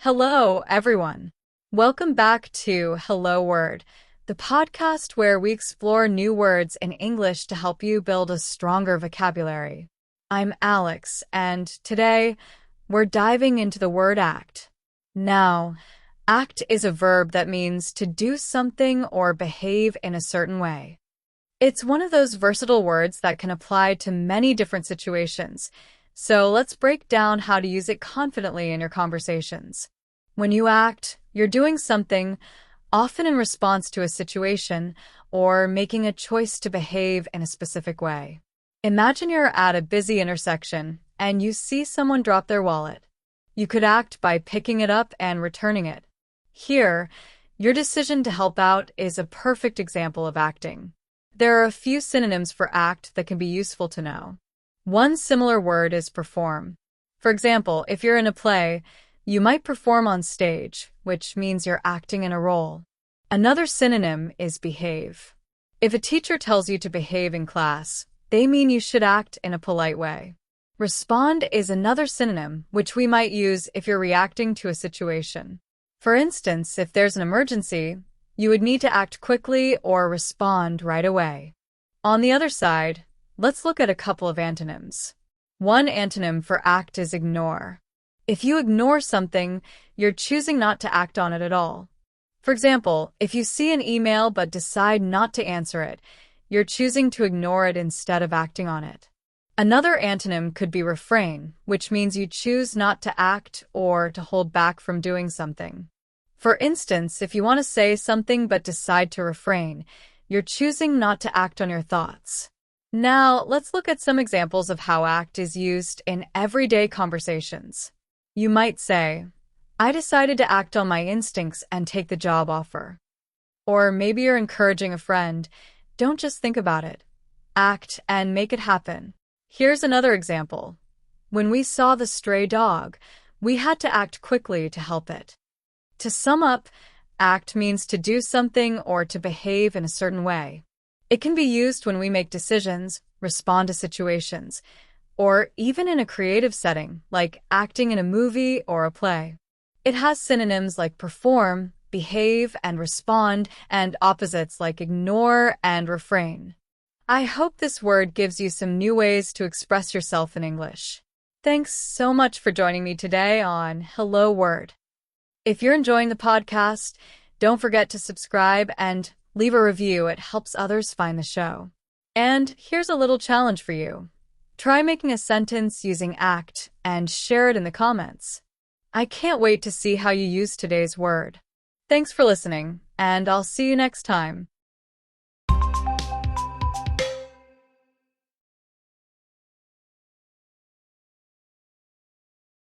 Hello, everyone. Welcome back to Hello Word, the podcast where we explore new words in English to help you build a stronger vocabulary. I'm Alex, and today we're diving into the word act. Now, act is a verb that means to do something or behave in a certain way. It's one of those versatile words that can apply to many different situations. So let's break down how to use it confidently in your conversations. When you act, you're doing something, often in response to a situation, or making a choice to behave in a specific way. Imagine you're at a busy intersection and you see someone drop their wallet. You could act by picking it up and returning it. Here, your decision to help out is a perfect example of acting. There are a few synonyms for act that can be useful to know. One similar word is perform. For example, if you're in a play, you might perform on stage, which means you're acting in a role. Another synonym is behave. If a teacher tells you to behave in class, they mean you should act in a polite way. Respond is another synonym, which we might use if you're reacting to a situation. For instance, if there's an emergency, you would need to act quickly or respond right away. On the other side, let's look at a couple of antonyms. One antonym for act is ignore. If you ignore something, you're choosing not to act on it at all. For example, if you see an email but decide not to answer it, you're choosing to ignore it instead of acting on it. Another antonym could be refrain, which means you choose not to act or to hold back from doing something. For instance, if you want to say something but decide to refrain, you're choosing not to act on your thoughts. Now, let's look at some examples of how act is used in everyday conversations. You might say, I decided to act on my instincts and take the job offer. Or maybe you're encouraging a friend, don't just think about it. Act and make it happen. Here's another example. When we saw the stray dog, we had to act quickly to help it. To sum up, act means to do something or to behave in a certain way. It can be used when we make decisions, respond to situations, or even in a creative setting, like acting in a movie or a play. It has synonyms like perform, behave, and respond, and opposites like ignore and refrain. I hope this word gives you some new ways to express yourself in English. Thanks so much for joining me today on Hello Word. If you're enjoying the podcast, don't forget to subscribe and leave a review. It helps others find the show. And here's a little challenge for you. Try making a sentence using act and share it in the comments. I can't wait to see how you use today's word. Thanks for listening, and I'll see you next time.